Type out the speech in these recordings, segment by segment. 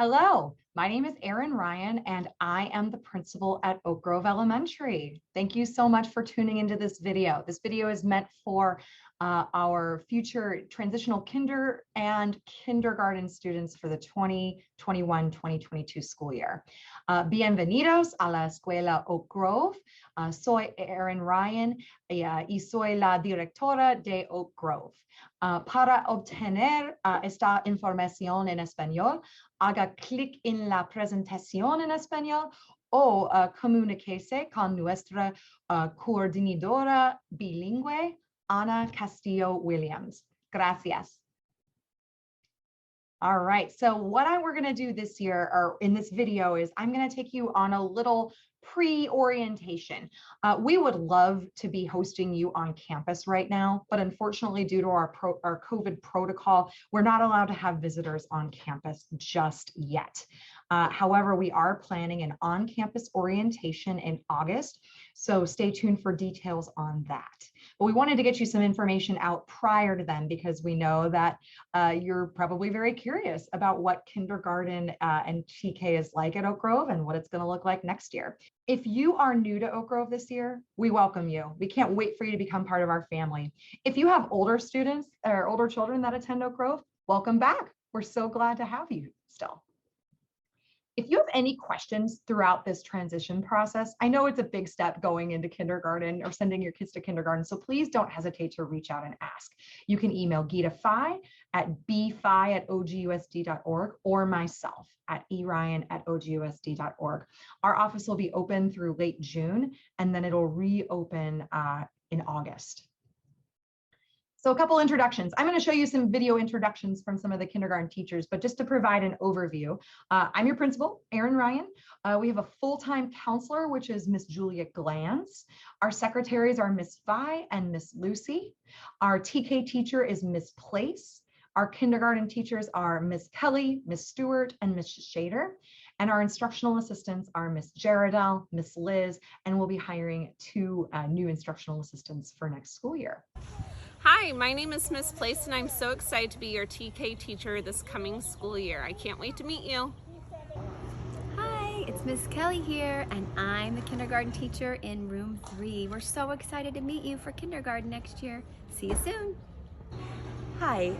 Hello, my name is Erin Ryan, and I am the principal at Oak Grove Elementary. Thank you so much for tuning into this video. This video is meant for our future transitional kinder and kindergarten students for the 2021-2022 school year. Bienvenidos a la Escuela Oak Grove. Soy Erin Ryan y soy la directora de Oak Grove. Para obtener esta información en español, haga clic en la presentación en español o comuníquese con nuestra coordinadora bilingüe, Ana Castillo Williams. Gracias. All right, so what we're going to do this year, or in this video, is I'm going to take you on a little pre-orientation. We would love to be hosting you on campus right now, but unfortunately, due to our COVID protocol, we're not allowed to have visitors on campus just yet. However, we are planning an on-campus orientation in August, so stay tuned for details on that. But we wanted to get you some information out prior to then because we know that you're probably very curious about what kindergarten and TK is like at Oak Grove and what it's going to look like next year. If you are new to Oak Grove this year, we welcome you. We can't wait for you to become part of our family. If you have older students or older children that attend Oak Grove, welcome back. We're so glad to have you still. If you have any questions throughout this transition process, I know it's a big step going into kindergarten or sending your kids to kindergarten, so please don't hesitate to reach out and ask. You can email Geeta Phi at bphi@ogusd.org or myself at eryan@ogusd.org. Our office will be open through late June, and then it'll reopen in August. So a couple introductions. I'm going to show you some video introductions from some of the kindergarten teachers, but just to provide an overview, I'm your principal, Erin Ryan. We have a full-time counselor, which is Miss Julia Glanz. Our secretaries are Miss Vi and Miss Lucy. Our TK teacher is Miss Place. Our kindergarten teachers are Miss Kelly, Miss Stewart, and Miss Shader. And our instructional assistants are Miss Jaredell, Miss Liz, and we'll be hiring 2 new instructional assistants for next school year. Hi, my name is Miss Place, and I'm so excited to be your TK teacher this coming school year. I can't wait to meet you. Hi, it's Miss Kelly here, and I'm the kindergarten teacher in room 3. We're so excited to meet you for kindergarten next year. See you soon. Hi,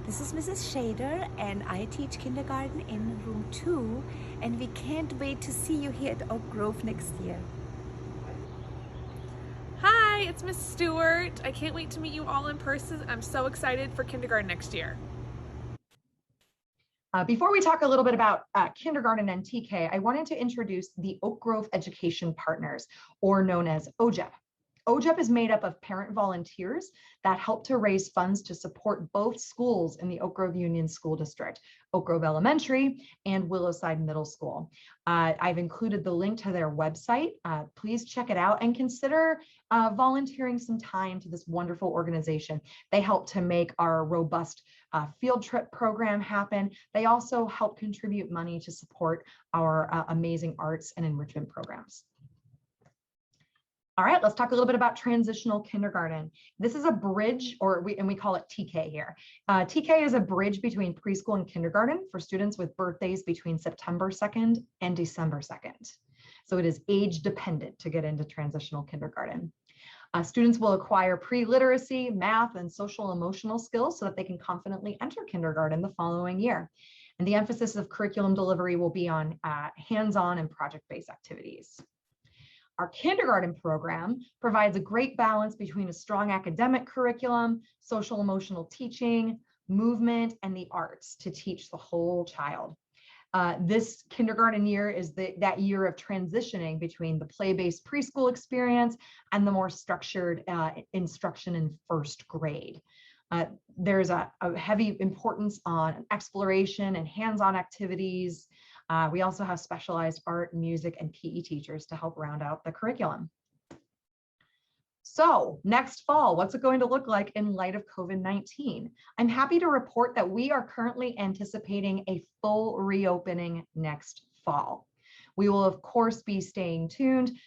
this is Mrs. Shader, and I teach kindergarten in room 2, and we can't wait to see you here at Oak Grove next year. Hi, it's Miss Stewart. I can't wait to meet you all in person. I'm so excited for kindergarten next year. Before we talk a little bit about kindergarten and TK, I wanted to introduce the Oak Grove Education Partners, or known as OGEP. OGEP is made up of parent volunteers that help to raise funds to support both schools in the Oak Grove Union School District, Oak Grove Elementary and Willowside Middle School. I've included the link to their website. Please check it out and consider volunteering some time to this wonderful organization. They help to make our robust field trip program happen. They also help contribute money to support our amazing arts and enrichment programs. All right, let's talk a little bit about transitional kindergarten. This is a bridge, and we call it TK here. TK is a bridge between preschool and kindergarten for students with birthdays between September 2nd and December 2nd. So it is age dependent to get into transitional kindergarten. Students will acquire pre-literacy, math, and social emotional skills so that they can confidently enter kindergarten the following year. And the emphasis of curriculum delivery will be on hands-on and project-based activities. Our kindergarten program provides a great balance between a strong academic curriculum, social emotional teaching, movement, and the arts to teach the whole child. This kindergarten year is that year of transitioning between the play-based preschool experience and the more structured instruction in first grade. There's a heavy importance on exploration and hands-on activities. We also have specialized art, music, and PE teachers to help round out the curriculum. So next fall, what's it going to look like in light of COVID-19? I'm happy to report that we are currently anticipating a full reopening next fall. We will, of course, be staying tuned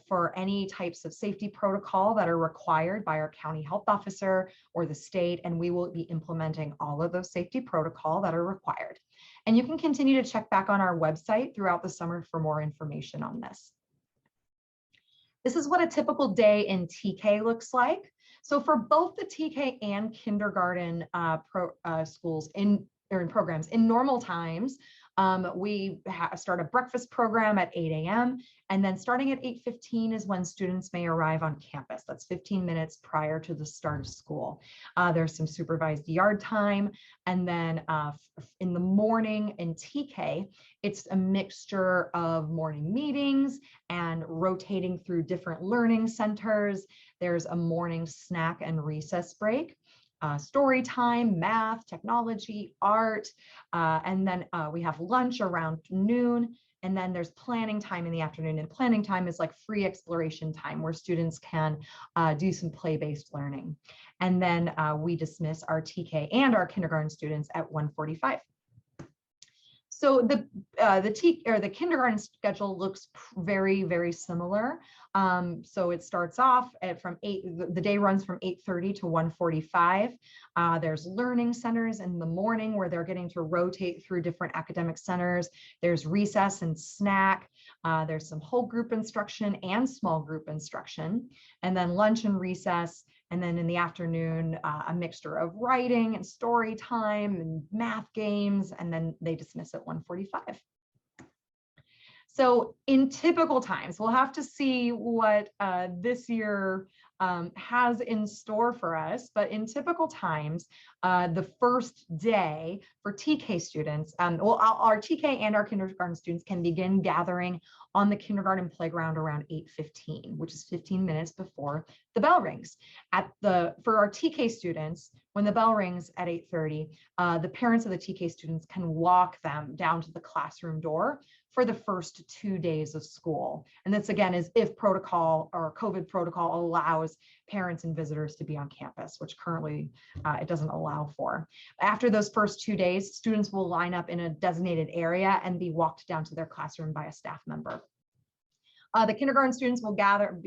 for any types of safety protocol that are required by our county health officer or the state, and we will be implementing all of those safety protocol that are required. And you can continue to check back on our website throughout the summer for more information on this. This is what a typical day in TK looks like. So for both the TK and kindergarten schools in programs, in normal times, we start a breakfast program at 8 a.m. and then starting at 8:15 is when students may arrive on campus. That's 15 minutes prior to the start of school. There's some supervised yard time. And then in the morning in TK, it's a mixture of morning meetings and rotating through different learning centers. There's a morning snack and recess break. Story time, math, technology, art, and then we have lunch around noon, and then there's planning time in the afternoon. And planning time is like free exploration time where students can do some play-based learning. And then we dismiss our TK and our kindergarten students at 1:45. So the kindergarten schedule looks very, very similar. So it starts off from 8, the day runs from 8:30 to 1:45. There's learning centers in the morning where they're getting to rotate through different academic centers. There's recess and snack. There's some whole group instruction and small group instruction, and then lunch and recess. And then in the afternoon, a mixture of writing and story time and math games, and then they dismiss at 1:45. So in typical times, we'll have to see what this year has in store for us. But in typical times, the first day for TK students, our TK and our kindergarten students can begin gathering on the kindergarten playground around 8:15, which is 15 minutes before the bell rings. For our TK students, when the bell rings at 8:30, the parents of the TK students can walk them down to the classroom door for the first 2 days of school. And this again is if protocol or COVID protocol allows parents and visitors to be on campus, which currently it doesn't allow for. After those first 2 days, students will line up in a designated area and be walked down to their classroom by a staff member. The kindergarten students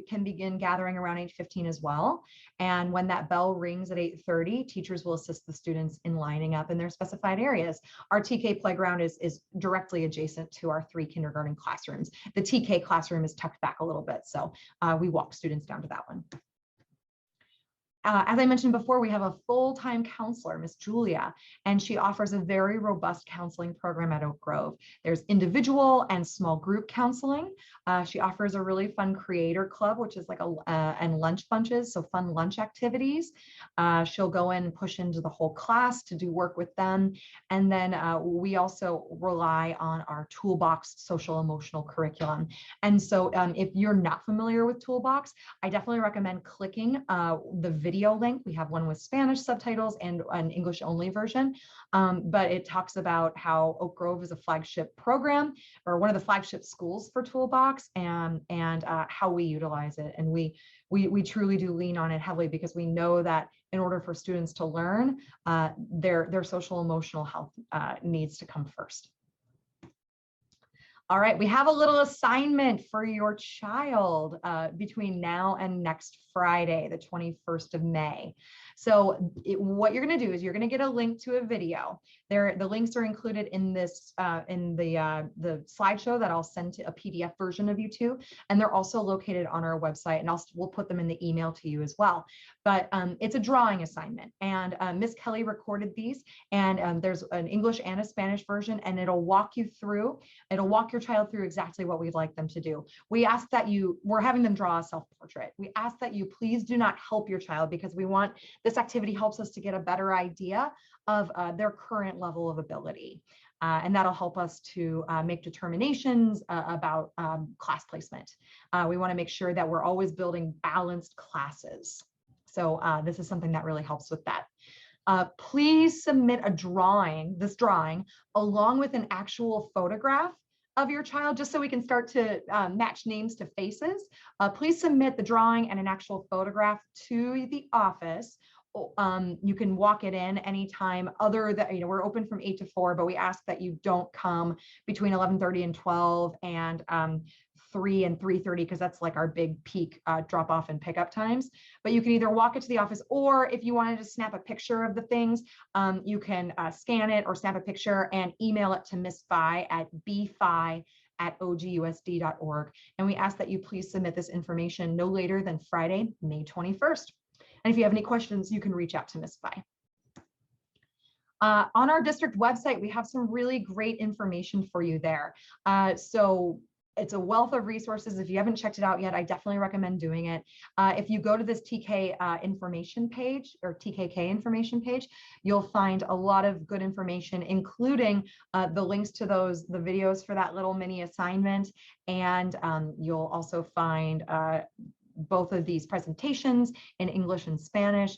can begin gathering around 8:15 as well. And when that bell rings at 8:30, teachers will assist the students in lining up in their specified areas. Our TK playground is directly adjacent to our 3 kindergarten classrooms. The TK classroom is tucked back a little bit, so we walk students down to that one. As I mentioned before, we have a full-time counselor, Miss Julia, and she offers a very robust counseling program at Oak Grove. There's individual and small group counseling. She offers a really fun creator club, which is like and lunch bunches, so fun lunch activities. She'll go in and push into the whole class to do work with them. And then we also rely on our Toolbox social emotional curriculum. And so if you're not familiar with Toolbox, I definitely recommend clicking the video link. We have one with Spanish subtitles and an English only version, but it talks about how Oak Grove is a flagship program or one of the flagship schools for Toolbox, and how we utilize it. And we truly do lean on it heavily because we know that in order for students to learn, their social emotional health needs to come first. All right, we have a little assignment for your child between now and next Friday, the 21st of May. So what you're going to do is you're going to get a link to a video. The links are included in this in the slideshow that I'll send to a PDF version of you two, and they're also located on our website, and we'll put them in the email to you as well. But it's a drawing assignment, and Miss Kelly recorded these, and there's an English and a Spanish version, and it'll walk your child through exactly what we'd like them to do. We ask that we're having them draw a self-portrait. We ask that you please do not help your child, because this activity helps us to get a better idea of their current level of ability. And that'll help us to make determinations about class placement. We want to make sure that we're always building balanced classes. So this is something that really helps with that. Please submit this drawing, along with an actual photograph of your child, just so we can start to match names to faces. Please submit the drawing and an actual photograph to the office. You can walk it in anytime other than, we're open from 8 to 4, but we ask that you don't come between 11:30 and 12 and 3 and 3:30 because that's like our big peak drop off and pickup times. But you can either walk it to the office, or if you wanted to snap a picture of the things, you can scan it or snap a picture and email it to Miss Phi at bphi@ogus.org. And we ask that you please submit this information no later than Friday, May 21st. And if you have any questions, you can reach out to Miss Phi. On our district website, we have some really great information for you there. So it's a wealth of resources. If you haven't checked it out yet, I definitely recommend doing it. If you go to this TK information page or TKK information page, you'll find a lot of good information, including the links to the videos for that little mini assignment. And you'll also find both of these presentations in English and Spanish.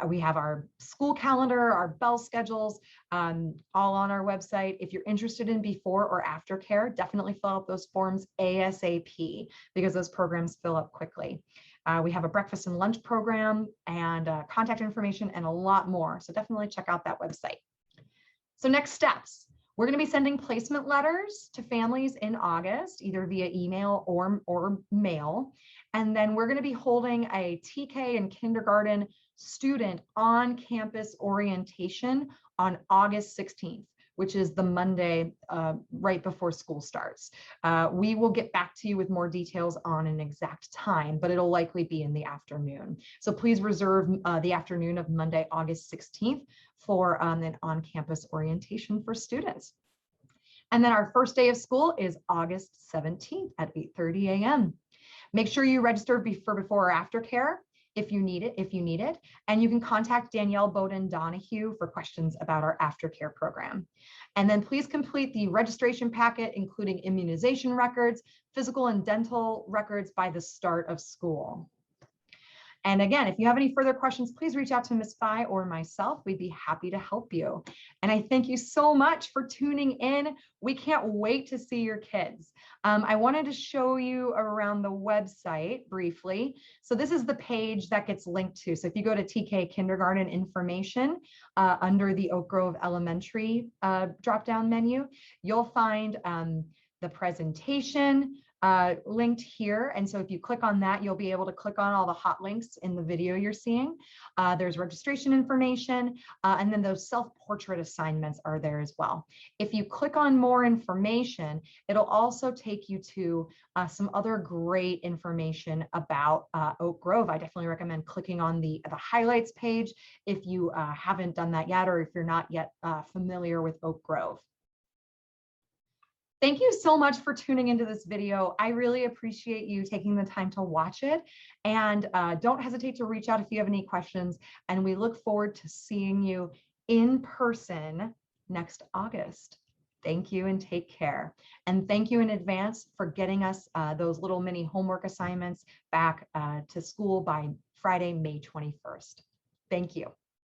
We have our school calendar, our bell schedules, all on our website. If you're interested in before or after care, definitely fill out those forms ASAP because those programs fill up quickly. We have a breakfast and lunch program and contact information and a lot more. So definitely check out that website. So next steps. We're going to be sending placement letters to families in August, either via email or mail. And then we're going to be holding a TK and kindergarten student on-campus orientation on August 16th, which is the Monday right before school starts. We will get back to you with more details on an exact time, but it'll likely be in the afternoon. So please reserve the afternoon of Monday, August 16th for an on-campus orientation for students. And then our first day of school is August 17th at 8:30 a.m. Make sure you register for before or after care if you need it, and you can contact Danielle Bowden Donahue for questions about our aftercare program. And then please complete the registration packet, including immunization records, physical and dental records by the start of school. And again, if you have any further questions, please reach out to Ms. Phi or myself. We'd be happy to help you. And I thank you so much for tuning in. We can't wait to see your kids. I wanted to show you around the website briefly. So this is the page that gets linked to. So if you go to TK Kindergarten Information under the Oak Grove Elementary drop-down menu, you'll find the presentation linked here. And so if you click on that, you'll be able to click on all the hot links in the video you're seeing. There's registration information, and then those self-portrait assignments are there as well. If you click on more information, it'll also take you to some other great information about Oak Grove. I definitely recommend clicking on the highlights page if you haven't done that yet, or if you're not yet familiar with Oak Grove. Thank you so much for tuning into this video. I really appreciate you taking the time to watch it, and don't hesitate to reach out if you have any questions, and we look forward to seeing you in person next August. Thank you and take care. And thank you in advance for getting us those little mini homework assignments back to school by Friday, May 21st. Thank you.